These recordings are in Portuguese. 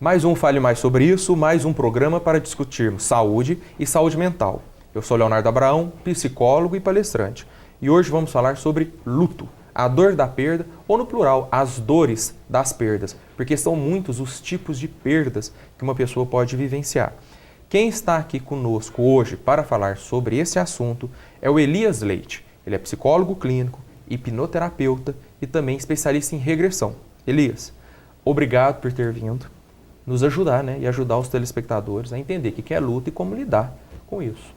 Mais um Fale Mais Sobre Isso, mais um programa para discutirmos saúde e saúde mental. Eu sou Leonardo Abraão, psicólogo e palestrante. E hoje vamos falar sobre luto, a dor da perda, ou no plural, as dores das perdas, porque são muitos os tipos de perdas que uma pessoa pode vivenciar. Quem está aqui conosco hoje para falar sobre esse assunto é o Elias Leite. Ele é psicólogo clínico, hipnoterapeuta e também especialista em regressão. Elias, obrigado por ter vindo nos ajudar, né? E ajudar os telespectadores a entender o que é luto e como lidar com isso.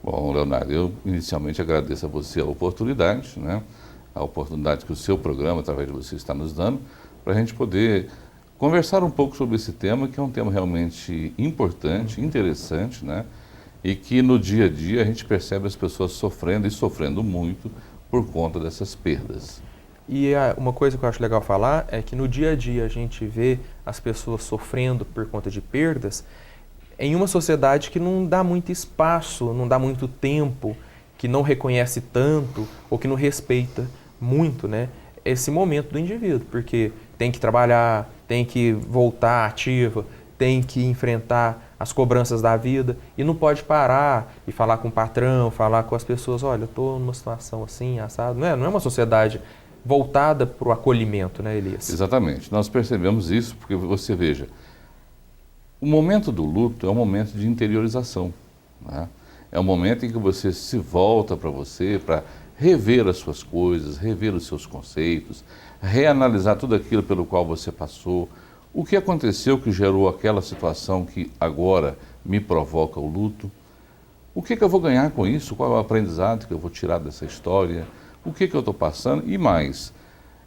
Bom, Leonardo, eu inicialmente agradeço a você a oportunidade, né? A oportunidade que o seu programa, através de você, está nos dando, para a gente poder conversar um pouco sobre esse tema, que é um tema realmente importante, interessante, né? E que no dia a dia a gente percebe as pessoas sofrendo e sofrendo muito por conta dessas perdas. E uma coisa que eu acho legal falar é que no dia a dia a gente vê as pessoas sofrendo por conta de perdas em uma sociedade que não dá muito espaço, não dá muito tempo, que não reconhece tanto ou que não respeita muito, né, esse momento do indivíduo, porque tem que trabalhar, tem que voltar ativa, tem que enfrentar as cobranças da vida e não pode parar e falar com o patrão, falar com as pessoas, olha, eu estou numa situação assim, assado. Não é uma sociedade voltada para o acolhimento, né, Elias? Exatamente. Nós percebemos isso porque você veja, o momento do luto é um momento de interiorização, né? É um momento em que você se volta para você, para rever as suas coisas, rever os seus conceitos, reanalisar tudo aquilo pelo qual você passou, o que aconteceu que gerou aquela situação que agora me provoca o luto, o que eu vou ganhar com isso, qual é o aprendizado que eu vou tirar dessa história, o que eu estou passando e mais.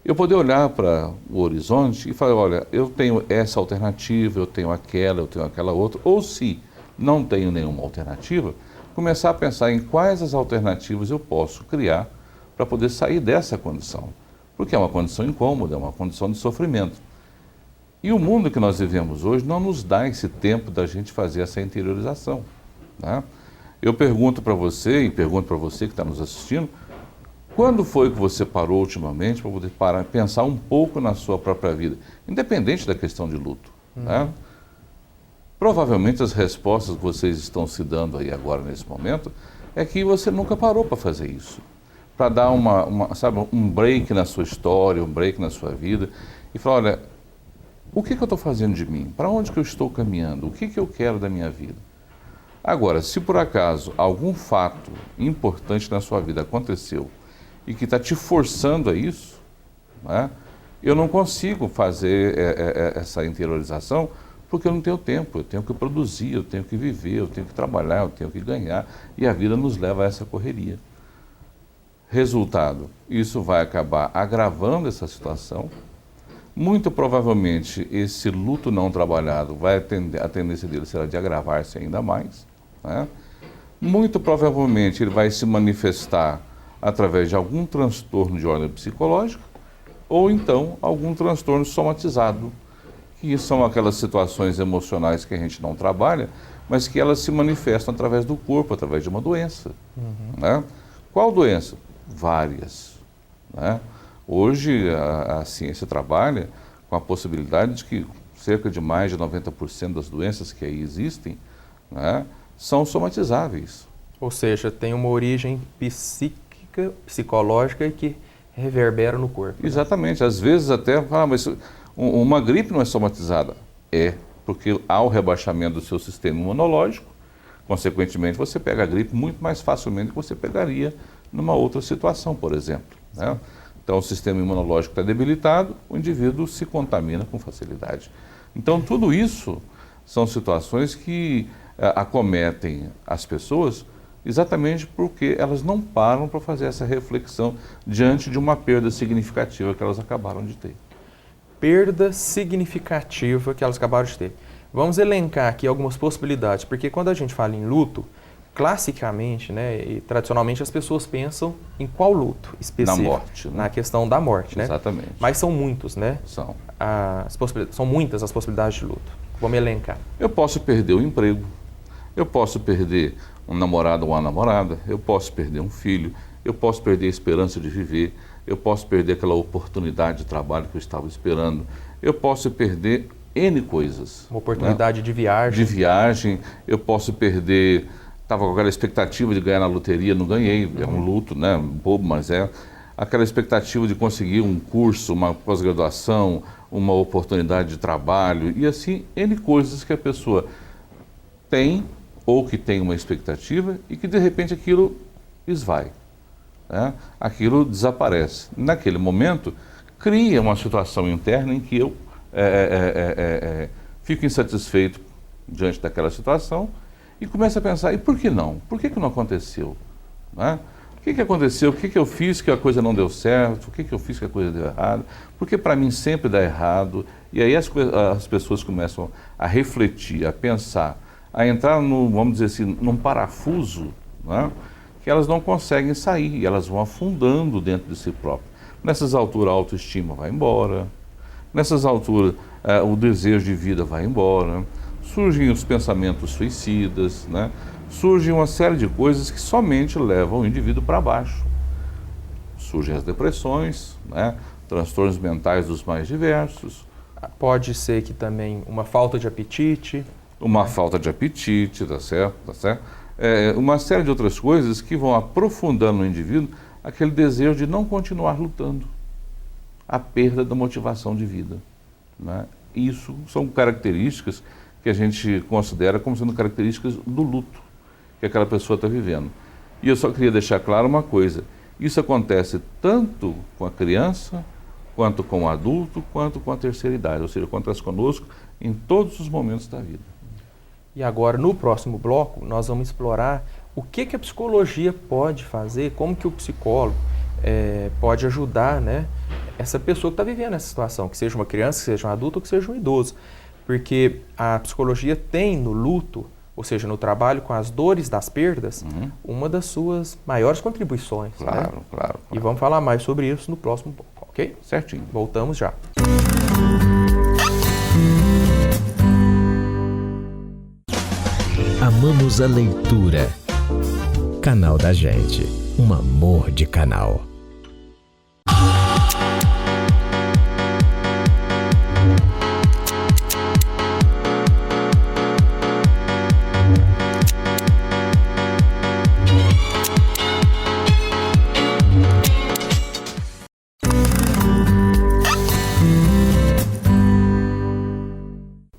Eu poder olhar para o horizonte e falar, olha, eu tenho essa alternativa, eu tenho aquela outra, ou se não tenho nenhuma alternativa, começar a pensar em quais as alternativas eu posso criar para poder sair dessa condição. Porque é uma condição incômoda, é uma condição de sofrimento. E o mundo que nós vivemos hoje não nos dá esse tempo da gente fazer essa interiorização, né? Eu pergunto para você e pergunto para você que está nos assistindo, quando foi que você parou ultimamente para poder parar, pensar um pouco na sua própria vida, independente da questão de luto, né? Provavelmente as respostas que vocês estão se dando aí agora nesse momento é que você nunca parou para fazer isso, para dar sabe, um break na sua história, um break na sua vida e falar, olha, o que eu estou fazendo de mim? Para onde que eu estou caminhando? O que eu quero da minha vida? Agora, se por acaso algum fato importante na sua vida aconteceu e que está te forçando a isso, né, eu não consigo fazer essa interiorização porque eu não tenho tempo, eu tenho que produzir, eu tenho que viver, eu tenho que trabalhar, eu tenho que ganhar e a vida nos leva a essa correria. Resultado, isso vai acabar agravando essa situação. Muito provavelmente esse luto não trabalhado a tendência dele será de agravar-se ainda mais, né? Muito provavelmente ele vai se manifestar através de algum transtorno de ordem psicológica ou então algum transtorno somatizado, que são aquelas situações emocionais que a gente não trabalha, mas que elas se manifestam através do corpo, através de uma doença, né? Qual doença? Várias, né? Hoje a ciência trabalha com a possibilidade de que cerca de mais de 90% das doenças que aí existem, né, são somatizáveis. Ou seja, tem uma origem psíquica, psicológica que reverbera no corpo. Exatamente. Às vezes até, mas uma gripe não é somatizada. É, porque há o rebaixamento do seu sistema imunológico, consequentemente você pega a gripe muito mais facilmente do que você pegaria numa outra situação, por exemplo, né? Então, o sistema imunológico está debilitado, o indivíduo se contamina com facilidade. Então, tudo isso são situações que acometem as pessoas exatamente porque elas não param para fazer essa reflexão diante de uma perda significativa que elas acabaram de ter. Perda significativa que elas acabaram de ter. Vamos elencar aqui algumas possibilidades, porque quando a gente fala em luto, classicamente, né, e tradicionalmente as pessoas pensam em qual luto específico? Na morte, né? Na questão da morte, né? Exatamente. Mas são muitos, né? São. São muitas as possibilidades de luto. Vamos elencar. Eu posso perder o emprego, eu posso perder um namorado ou uma namorada, eu posso perder um filho, eu posso perder a esperança de viver, eu posso perder aquela oportunidade de trabalho que eu estava esperando, eu posso perder N coisas. Uma oportunidade, né, de viagem. De viagem, eu posso perder, estava com aquela expectativa de ganhar na loteria, não ganhei, é um luto, né, bobo, mas é aquela expectativa de conseguir um curso, uma pós-graduação, uma oportunidade de trabalho, e assim, N coisas que a pessoa tem, ou que tem uma expectativa, e que de repente aquilo esvai, né? Aquilo desaparece. Naquele momento, cria uma situação interna em que eu fico insatisfeito diante daquela situação e começo a pensar, e por que não? Por que não aconteceu? Né? O que aconteceu? O que eu fiz que a coisa não deu certo? O que eu fiz que a coisa deu errado? Porque para mim sempre dá errado. E aí as pessoas começam a refletir, a pensar, a entrar vamos dizer assim, num parafuso, né? Que elas não conseguem sair, elas vão afundando dentro de si próprias. Nessas alturas a autoestima vai embora, nessas alturas o desejo de vida vai embora, surgem os pensamentos suicidas, né? Surge uma série de coisas que somente levam o indivíduo para baixo. Surgem as depressões, né? Transtornos mentais dos mais diversos. Pode ser que também uma falta de apetite. Uma falta de apetite, tá certo? Tá certo? Uma série de outras coisas que vão aprofundando no indivíduo aquele desejo de não continuar lutando. A perda da motivação de vida, né? Isso são características que a gente considera como sendo características do luto que aquela pessoa está vivendo. E eu só queria deixar claro uma coisa, isso acontece tanto com a criança, quanto com o adulto, quanto com a terceira idade, ou seja, acontece conosco em todos os momentos da vida. E agora, no próximo bloco, nós vamos explorar o que a psicologia pode fazer, como que o psicólogo pode ajudar, né, essa pessoa que está vivendo essa situação, que seja uma criança, que seja um adulto ou que seja um idoso. Porque a psicologia tem no luto, ou seja, no trabalho com as dores das perdas, uma das suas maiores contribuições. Claro, né? claro. E vamos falar mais sobre isso no próximo bloco, ok? Certinho. Voltamos já. Amamos a leitura. Canal da Gente. Um amor de canal.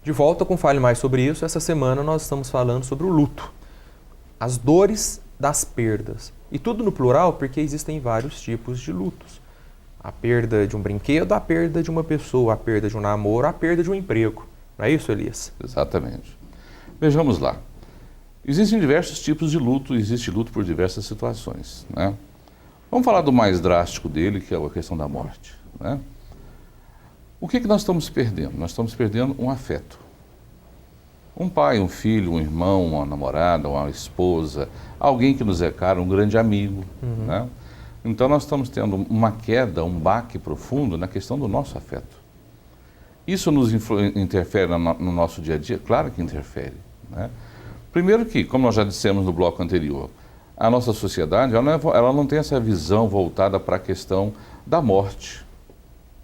De volta com Fale Mais Sobre Isso, essa semana nós estamos falando sobre o luto, as dores das perdas. E tudo no plural porque existem vários tipos de lutos. A perda de um brinquedo, a perda de uma pessoa, a perda de um namoro, a perda de um emprego. Não é isso, Elias? Exatamente. Vejamos lá. Existem diversos tipos de luto, existe luto por diversas situações, né? Vamos falar do mais drástico dele, que é a questão da morte, né? O que nós estamos perdendo? Nós estamos perdendo um afeto. Um pai, um filho, um irmão, uma namorada, uma esposa, alguém que nos é caro, um grande amigo, né? Então nós estamos tendo uma queda, um baque profundo na questão do nosso afeto. Isso nos interfere no nosso dia a dia? Claro que interfere, né? Primeiro que, como nós já dissemos no bloco anterior, a nossa sociedade ela não tem essa visão voltada para a questão da morte.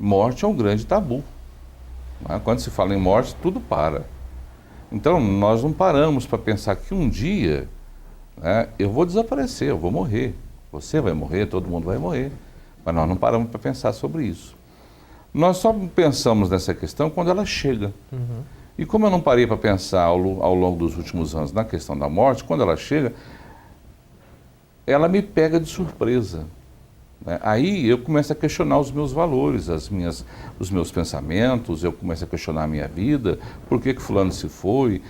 Morte é um grande tabu, né? Quando se fala em morte, tudo para. Então, nós não paramos para pensar que um dia, né, eu vou desaparecer, eu vou morrer. Você vai morrer, todo mundo vai morrer. Mas nós não paramos para pensar sobre isso. Nós só pensamos nessa questão quando ela chega. E como eu não parei para pensar ao longo dos últimos anos na questão da morte, quando ela chega, ela me pega de surpresa. Aí eu começo a questionar os meus valores, os meus pensamentos, eu começo a questionar a minha vida, por que fulano se foi,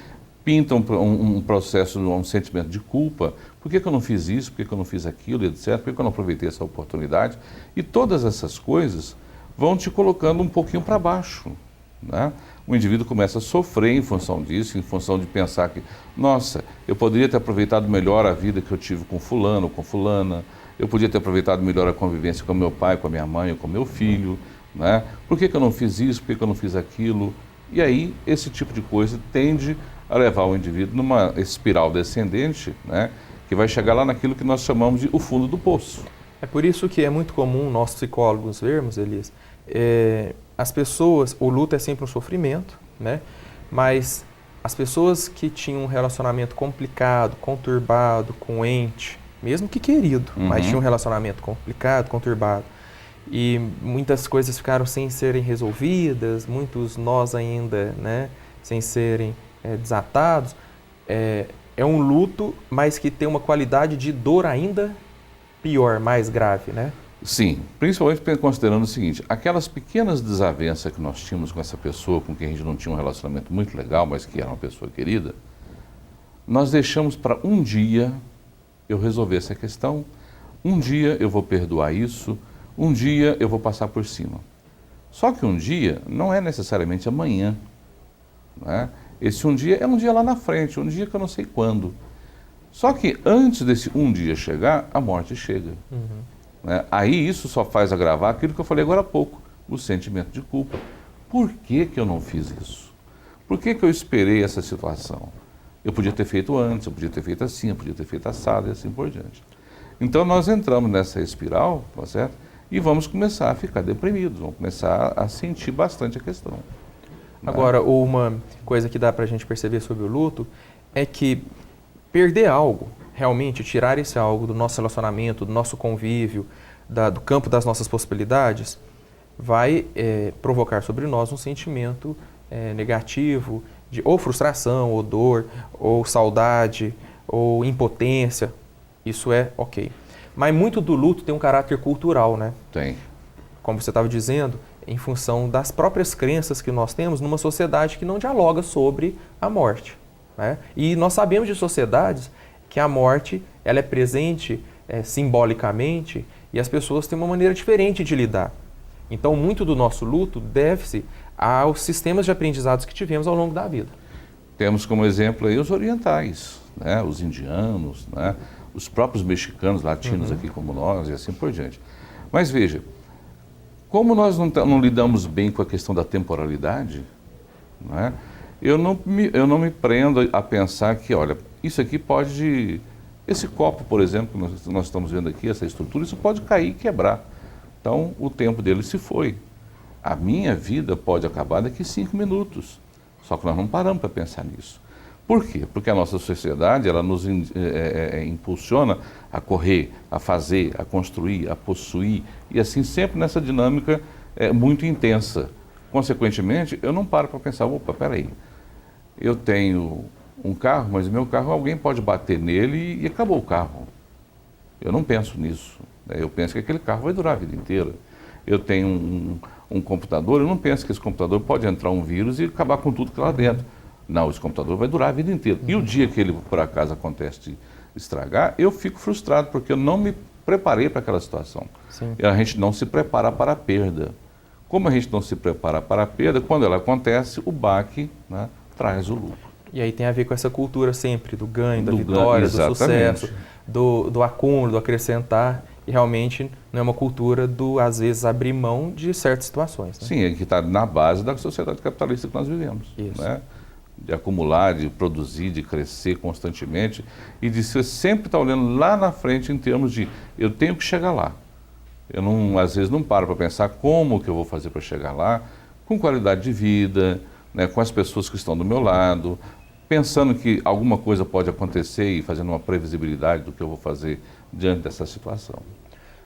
pinta um processo, um sentimento de culpa, por que eu não fiz isso, por que eu não fiz aquilo, etc., por que eu não aproveitei essa oportunidade, e todas essas coisas vão te colocando um pouquinho para baixo, né? O indivíduo começa a sofrer em função disso, em função de pensar que, nossa, eu poderia ter aproveitado melhor a vida que eu tive com fulano, com fulana, eu podia ter aproveitado melhor a convivência com meu pai, com a minha mãe, com meu filho, né? Por que eu não fiz isso, por que eu não fiz aquilo? E aí, esse tipo de coisa tende a levar o indivíduo numa espiral descendente, né? Que vai chegar lá naquilo que nós chamamos de o fundo do poço. É por isso que é muito comum nós psicólogos vermos, Elias, as pessoas, o luto é sempre um sofrimento, né? Mas as pessoas que tinham um relacionamento complicado, conturbado com o ente, mesmo que querido, mas tinham um relacionamento complicado, conturbado, e muitas coisas ficaram sem serem resolvidas, muitos nós ainda, né, sem serem desatados, é um luto, mas que tem uma qualidade de dor ainda pior, mais grave, né? Sim, principalmente considerando o seguinte, aquelas pequenas desavenças que nós tínhamos com essa pessoa, com quem a gente não tinha um relacionamento muito legal, mas que era uma pessoa querida, nós deixamos para um dia eu resolver essa questão, um dia eu vou perdoar isso, um dia eu vou passar por cima. Só que um dia não é necessariamente amanhã, né? Esse um dia é um dia lá na frente, um dia que eu não sei quando. Só que antes desse um dia chegar, a morte chega. Né? Aí isso só faz agravar aquilo que eu falei agora há pouco, o sentimento de culpa. Por que que eu não fiz isso? Por que que eu esperei essa situação? Eu podia ter feito antes, eu podia ter feito assim, eu podia ter feito assado e assim por diante. Então nós entramos nessa espiral, tá certo? E vamos começar a ficar deprimidos, vamos começar a sentir bastante a questão. Agora, uma coisa que dá para a gente perceber sobre o luto é que perder algo, realmente tirar esse algo do nosso relacionamento, do nosso convívio, do campo das nossas possibilidades, vai provocar sobre nós um sentimento negativo de ou frustração, ou dor, ou saudade, ou impotência. Isso é ok. Mas muito do luto tem um caráter cultural, né? Tem. Como você estava dizendo, em função das próprias crenças que nós temos numa sociedade que não dialoga sobre a morte, né? E nós sabemos de sociedades que a morte ela é presente simbolicamente e as pessoas têm uma maneira diferente de lidar. Então, muito do nosso luto deve-se aos sistemas de aprendizados que tivemos ao longo da vida. Temos como exemplo aí os orientais, né? Os indianos, né? Os próprios mexicanos, latinos aqui como nós e assim por diante. Mas veja, como nós não lidamos bem com a questão da temporalidade, né? Eu não me prendo a pensar que, olha, isso aqui pode... Esse copo, por exemplo, que nós estamos vendo aqui, essa estrutura, isso pode cair e quebrar. Então, o tempo dele se foi. A minha vida pode acabar daqui 5 minutos. Só que nós não paramos para pensar nisso. Por quê? Porque a nossa sociedade, ela nos impulsiona a correr, a fazer, a construir, a possuir, e assim sempre nessa dinâmica muito intensa. Consequentemente, eu não paro para pensar, opa, peraí, eu tenho um carro, mas o meu carro, alguém pode bater nele e acabou o carro. Eu não penso nisso. Eu penso que aquele carro vai durar a vida inteira. Eu tenho um computador, eu não penso que esse computador pode entrar um vírus e acabar com tudo que está lá dentro. Não, esse computador vai durar a vida inteira. E o dia que ele, por acaso, acontece de estragar, eu fico frustrado, porque eu não me preparei para aquela situação. Sim. E a gente não se prepara para a perda. Como a gente não se prepara para a perda, quando ela acontece, o baque, né, traz o lucro. E aí tem a ver com essa cultura sempre do ganho, da Do vitória, ganho, do sucesso, do acúmulo, do acrescentar. E realmente não é uma cultura do, às vezes, abrir mão de certas situações. Né? Sim, é que está na base da sociedade capitalista que nós vivemos. Isso. Né? De acumular, de produzir, de crescer constantemente e de você sempre estar olhando lá na frente em termos de eu tenho que chegar lá. Eu não, às vezes não paro para pensar como que eu vou fazer para chegar lá, com qualidade de vida, né, com as pessoas que estão do meu lado, pensando que alguma coisa pode acontecer e fazendo uma previsibilidade do que eu vou fazer diante dessa situação.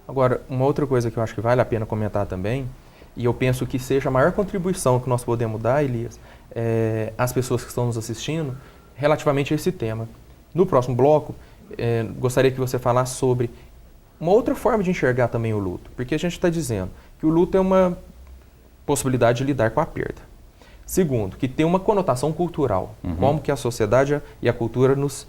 Agora, uma outra coisa que eu acho que vale a pena comentar também, e eu penso que seja a maior contribuição que nós podemos dar, Elias, às pessoas que estão nos assistindo, relativamente a esse tema. No próximo bloco, gostaria que você falasse sobre uma outra forma de enxergar também o luto, porque a gente está dizendo que o luto é uma possibilidade de lidar com a perda. Segundo, que tem uma conotação cultural, como que a sociedade e a cultura nos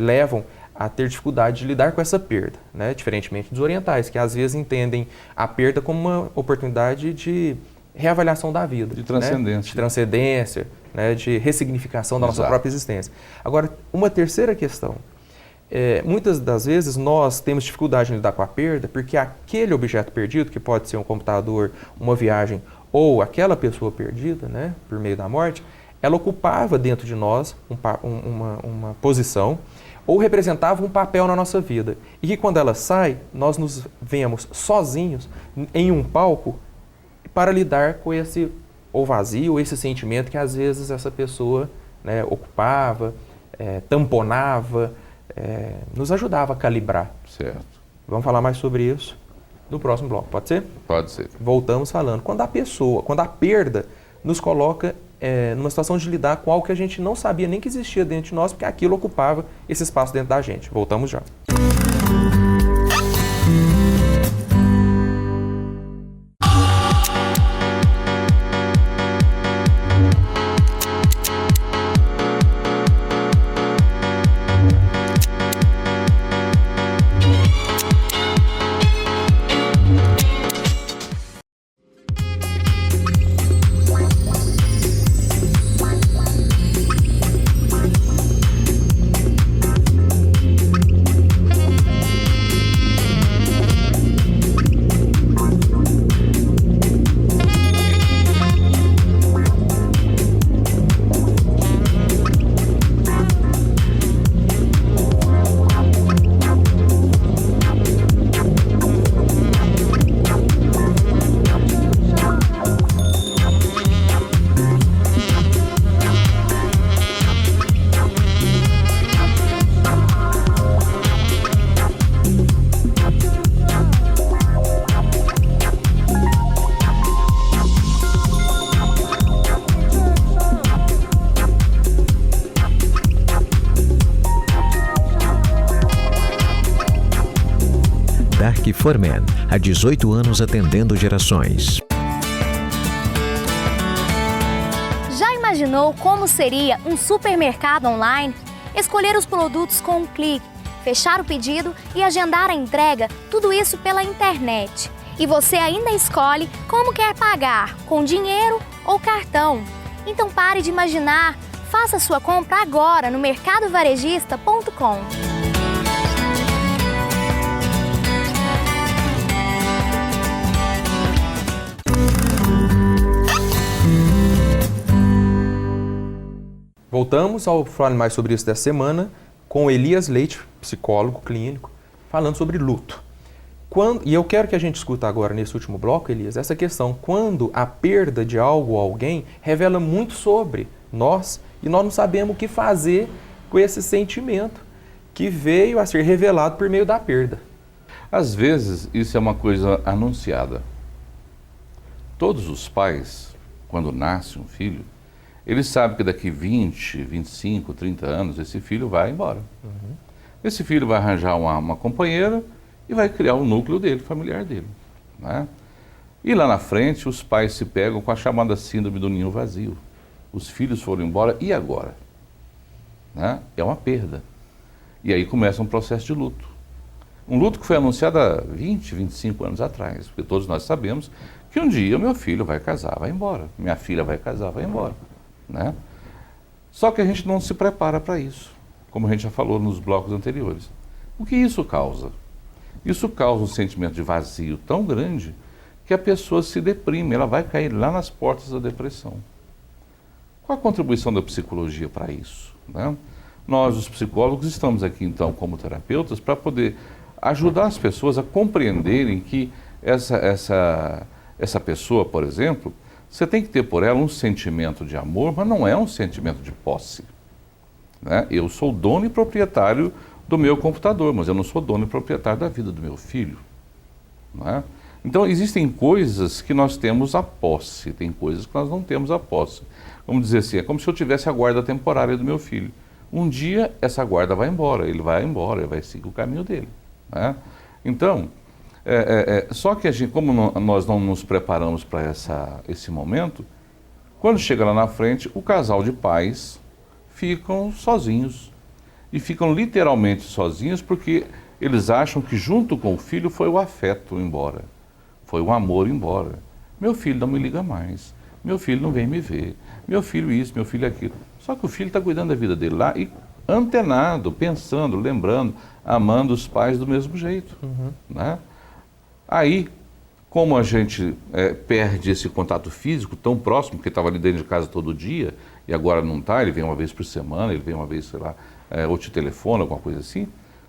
levam a ter dificuldade de lidar com essa perda, né? Diferentemente dos orientais, que às vezes entendem a perda como uma oportunidade de reavaliação da vida. De transcendência. Né? De transcendência, né? De ressignificação da nossa própria existência. Agora, uma terceira questão. Muitas das vezes nós temos dificuldade em lidar com a perda porque aquele objeto perdido, que pode ser um computador, uma viagem, ou aquela pessoa perdida, né, por meio da morte, ela ocupava dentro de nós uma posição ou representava um papel na nossa vida. E que quando ela sai, nós nos vemos sozinhos em um palco para lidar com esse ou vazio, ou esse sentimento que às vezes essa pessoa, né, ocupava, tamponava, nos ajudava a calibrar. Certo. Vamos falar mais sobre isso no próximo bloco, pode ser? Pode ser. Voltamos falando. Quando a perda nos coloca numa situação de lidar com algo que a gente não sabia nem que existia dentro de nós, porque aquilo ocupava esse espaço dentro da gente. Voltamos já. Forman, há 18 anos atendendo gerações. Já imaginou como seria um supermercado online? Escolher os produtos com um clique, fechar o pedido e agendar a entrega, tudo isso pela internet. E você ainda escolhe como quer pagar, com dinheiro ou cartão. Então pare de imaginar, faça sua compra agora no mercadovarejista.com. Voltamos ao falar mais sobre isso dessa semana com Elias Leite, psicólogo clínico, falando sobre luto. E eu quero que a gente escuta agora, nesse último bloco, Elias, essa questão, quando a perda de algo ou alguém revela muito sobre nós e nós não sabemos o que fazer com esse sentimento que veio a ser revelado por meio da perda. Às vezes, isso é uma coisa anunciada. Todos os pais, quando nasce um filho, ele sabe que daqui 20, 25, 30 anos esse filho vai embora. Uhum. Esse filho vai arranjar uma companheira e vai criar um núcleo dele, familiar dele. Né? E lá na frente os pais se pegam com a chamada síndrome do ninho vazio. Os filhos foram embora, e agora? Né? É uma perda. E aí começa um processo de luto. Um luto que foi anunciado há 20, 25 anos atrás, porque todos nós sabemos que um dia meu filho vai casar, vai embora. Minha filha vai casar, vai embora. Né? Só que a gente não se prepara para isso, como a gente já falou nos blocos anteriores. O que isso causa? Isso causa um sentimento de vazio tão grande que a pessoa se deprime, ela vai cair lá nas portas da depressão. Qual a contribuição da psicologia para isso? Né? Nós, os psicólogos, estamos aqui então como terapeutas para poder ajudar as pessoas a compreenderem que essa pessoa, por exemplo, você tem que ter por ela um sentimento de amor, mas não é um sentimento de posse. Né? Eu sou dono e proprietário do meu computador, mas eu não sou dono e proprietário da vida do meu filho. Né? Então, existem coisas que nós temos a posse, tem coisas que nós não temos a posse. Vamos dizer assim, é como se eu tivesse a guarda temporária do meu filho. Um dia, essa guarda vai embora, ele vai seguir o caminho dele. Né? Então, só que a gente, como nós não nos preparamos para esse momento, quando chega lá na frente, o casal de pais ficam sozinhos. E ficam literalmente sozinhos porque eles acham que junto com o filho foi o afeto embora, foi o amor embora. Meu filho não me liga mais, meu filho não vem me ver, meu filho isso, meu filho aquilo. Só que o filho está cuidando da vida dele lá e antenado, pensando, lembrando, amando os pais do mesmo jeito. Uhum. Né? Aí, como a gente perde esse contato físico tão próximo, porque estava ali dentro de casa todo dia, e agora não está, ele vem uma vez por semana, ele vem uma vez, sei lá, ou te telefona, alguma coisa assim,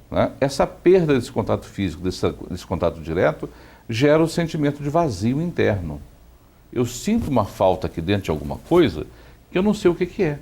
né? Essa perda desse contato físico, desse contato direto, gera o sentimento de vazio interno. eu sinto uma falta aqui dentro de alguma coisa que eu não sei o que é,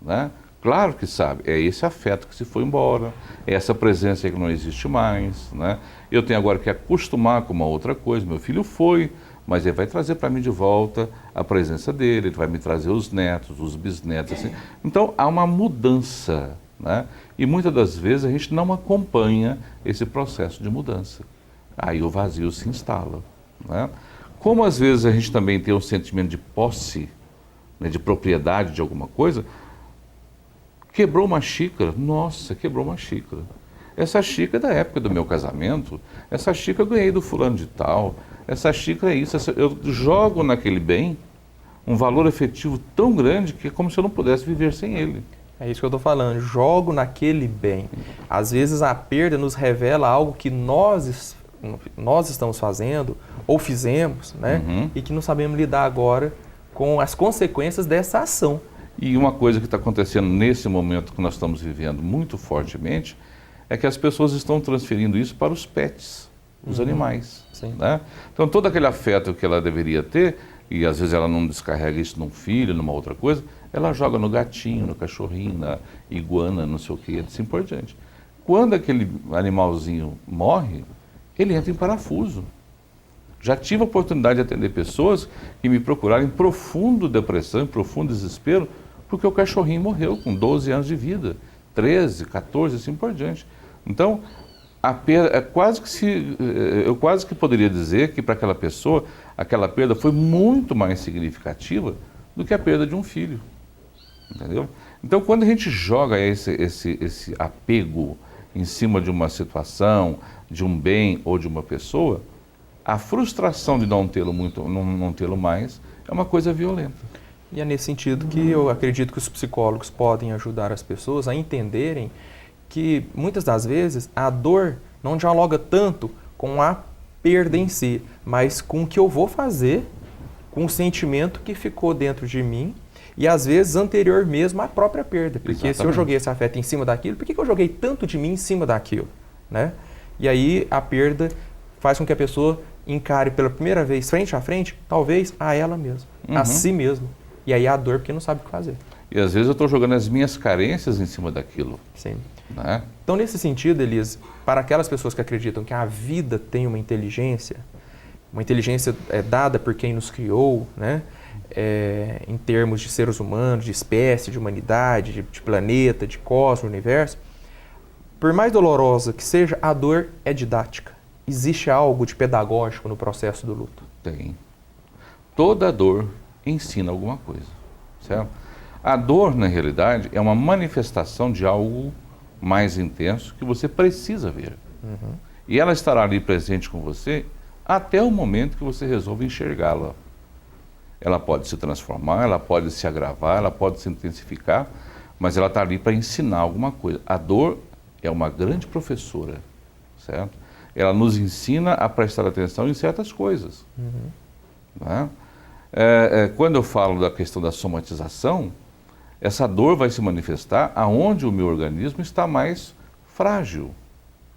né? Claro que sabe, é esse afeto que se foi embora, é essa presença que não existe mais, né? Eu tenho agora que acostumar com uma outra coisa, meu filho foi, mas ele vai trazer para mim de volta a presença dele, ele vai me trazer os netos, os bisnetos, assim. Então há uma mudança, né? E muitas das vezes a gente não acompanha esse processo de mudança. Aí o vazio se instala, né? Como às vezes a gente também tem um sentimento de posse, né, de propriedade de alguma coisa, quebrou uma xícara, nossa, quebrou uma xícara. Essa xícara é da época do meu casamento, essa xícara eu ganhei do fulano de tal, essa xícara é isso, eu jogo naquele bem um valor efetivo tão grande que é como se eu não pudesse viver sem ele. É isso que eu estou falando, jogo naquele bem. Às vezes a perda nos revela algo que nós estamos fazendo ou fizemos, né? E que não sabemos lidar agora com as consequências dessa ação. E uma coisa que está acontecendo nesse momento que nós estamos vivendo muito fortemente é que as pessoas estão transferindo isso para os pets, os animais. Sim. Né? Então todo aquele afeto que ela deveria ter, e às vezes ela não descarrega isso num filho, numa outra coisa, ela joga no gatinho, no cachorrinho, na iguana, não sei o que, assim por diante. Quando aquele animalzinho morre, ele entra em parafuso. Já tive a oportunidade de atender pessoas que me procuraram em profunda depressão, em profundo desespero, porque o cachorrinho morreu com 12 anos de vida, 13, 14, assim por diante. Então, a perda, eu quase que poderia dizer que para aquela pessoa, aquela perda foi muito mais significativa do que a perda de um filho. Entendeu? Então, quando a gente joga esse apego em cima de uma situação, de um bem ou de uma pessoa, a frustração de não tê-lo mais é uma coisa violenta. E é nesse sentido que eu acredito que os psicólogos podem ajudar as pessoas a entenderem que muitas das vezes a dor não dialoga tanto com a perda em si, mas com o que eu vou fazer com o sentimento que ficou dentro de mim e às vezes anterior mesmo à própria perda. Porque Exatamente. Se eu joguei esse afeto em cima daquilo, por que eu joguei tanto de mim em cima daquilo? Né? E aí a perda faz com que a pessoa encare pela primeira vez frente a frente, talvez a ela mesma, a si mesmo. E aí a dor porque não sabe o que fazer. E às vezes eu estou jogando as minhas carências em cima daquilo. Sim. Né? Então, nesse sentido, Elise, para aquelas pessoas que acreditam que a vida tem uma inteligência dada por quem nos criou, né? Em termos de seres humanos, de espécie, de humanidade, de planeta, de cosmos, universo, por mais dolorosa que seja, a dor é didática. Existe algo de pedagógico no processo do luto? Tem. Toda dor ensina alguma coisa, certo? A dor, na realidade, é uma manifestação de algo mais intenso que você precisa ver. E ela estará ali presente com você até o momento que você resolve enxergá-la. Ela pode se transformar, ela pode se agravar, ela pode se intensificar, mas ela está ali para ensinar alguma coisa. A dor é uma grande professora, certo? Ela nos ensina a prestar atenção em certas coisas. Né? Quando eu falo da questão da somatização, essa dor vai se manifestar aonde o meu organismo está mais frágil.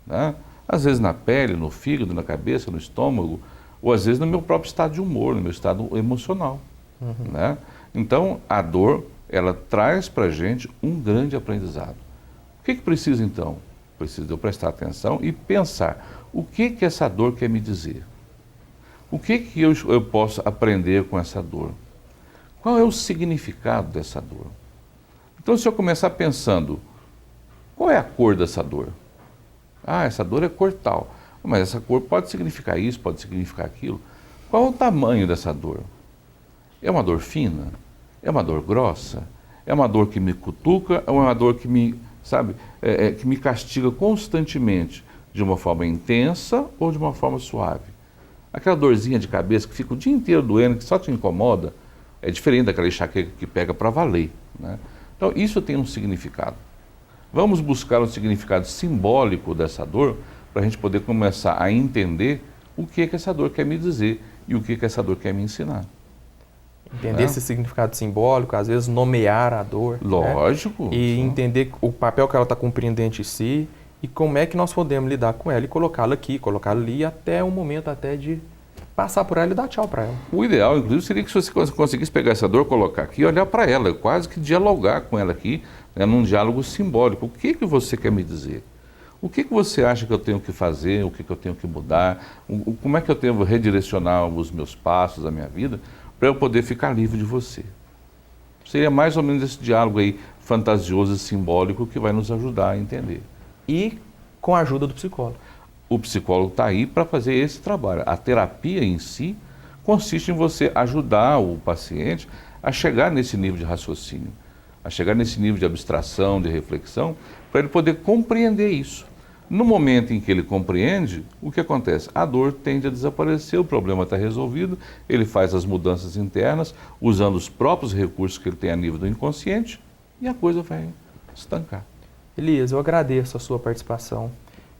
Né? Às vezes na pele, no fígado, na cabeça, no estômago, ou às vezes no meu próprio estado de humor, no meu estado emocional. Né? Então, a dor, ela traz para a gente um grande aprendizado. O que precisa então? Precisa eu prestar atenção e pensar, o que essa dor quer me dizer? O que eu posso aprender com essa dor? Qual é o significado dessa dor? Então, se eu começar pensando, qual é a cor dessa dor? Ah, essa dor é cor tal. Mas essa cor pode significar isso, pode significar aquilo. Qual é o tamanho dessa dor? É uma dor fina? É uma dor grossa? É uma dor que me cutuca? Ou é uma dor que me, que me castiga constantemente, de uma forma intensa ou de uma forma suave? Aquela dorzinha de cabeça que fica o dia inteiro doendo, que só te incomoda, é diferente daquela enxaqueca que pega para valer. Né? Então, isso tem um significado. Vamos buscar um significado simbólico dessa dor para a gente poder começar a entender o que essa dor quer me dizer e o que essa dor quer me ensinar. Entender esse significado simbólico, às vezes nomear a dor. Lógico. Né? E entender o papel que ela está cumprindo dentro de si e como é que nós podemos lidar com ela e colocá-la aqui, colocá-la ali até um momento até de passar por ela e dar tchau para ela. O ideal, inclusive, seria que você conseguisse pegar essa dor, colocar aqui e olhar para ela, quase que dialogar com ela aqui, né, num diálogo simbólico. O que você quer me dizer? O que você acha que eu tenho que fazer? O que eu tenho que mudar? Como é que eu tenho que redirecionar os meus passos, a minha vida, para eu poder ficar livre de você? Seria mais ou menos esse diálogo aí fantasioso e simbólico que vai nos ajudar a entender. E com a ajuda do psicólogo. O psicólogo está aí para fazer esse trabalho. A terapia em si consiste em você ajudar o paciente a chegar nesse nível de raciocínio, a chegar nesse nível de abstração, de reflexão, para ele poder compreender isso. No momento em que ele compreende, o que acontece? A dor tende a desaparecer, o problema está resolvido, ele faz as mudanças internas, usando os próprios recursos que ele tem a nível do inconsciente, e a coisa vai estancar. Elias, eu agradeço a sua participação.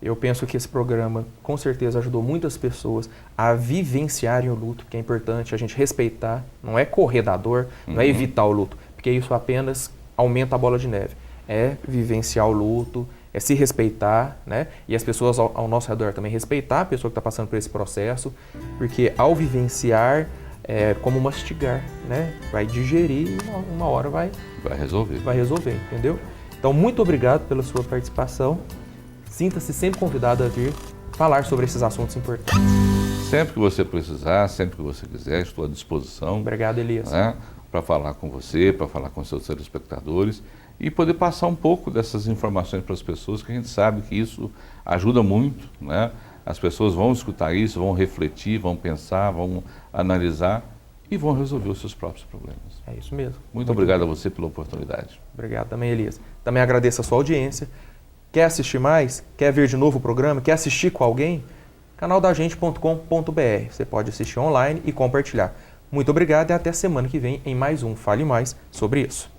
Eu penso que esse programa, com certeza, ajudou muitas pessoas a vivenciarem o luto, que é importante a gente respeitar, não é correr da dor, não é evitar o luto, porque isso apenas aumenta a bola de neve. É vivenciar o luto, é se respeitar, né? E as pessoas ao nosso redor também respeitar a pessoa que está passando por esse processo, porque ao vivenciar é como mastigar, né? Vai digerir e uma hora vai resolver. Vai resolver, entendeu? Então, muito obrigado pela sua participação. Sinta-se sempre convidado a vir falar sobre esses assuntos importantes. Sempre que você precisar, sempre que você quiser, estou à disposição. Obrigado, Elias. Né, para falar com você, para falar com seus telespectadores e poder passar um pouco dessas informações para as pessoas, que a gente sabe que isso ajuda muito, né? As pessoas vão escutar isso, vão refletir, vão pensar, vão analisar e vão resolver os seus próprios problemas. É isso mesmo. Muito obrigado a você pela oportunidade. Obrigado também, Elias. Também agradeço a sua audiência. Quer assistir mais? Quer ver de novo o programa? Quer assistir com alguém? canaldagente.com.br. Você pode assistir online e compartilhar. Muito obrigado e até semana que vem em mais um Fale Mais sobre isso.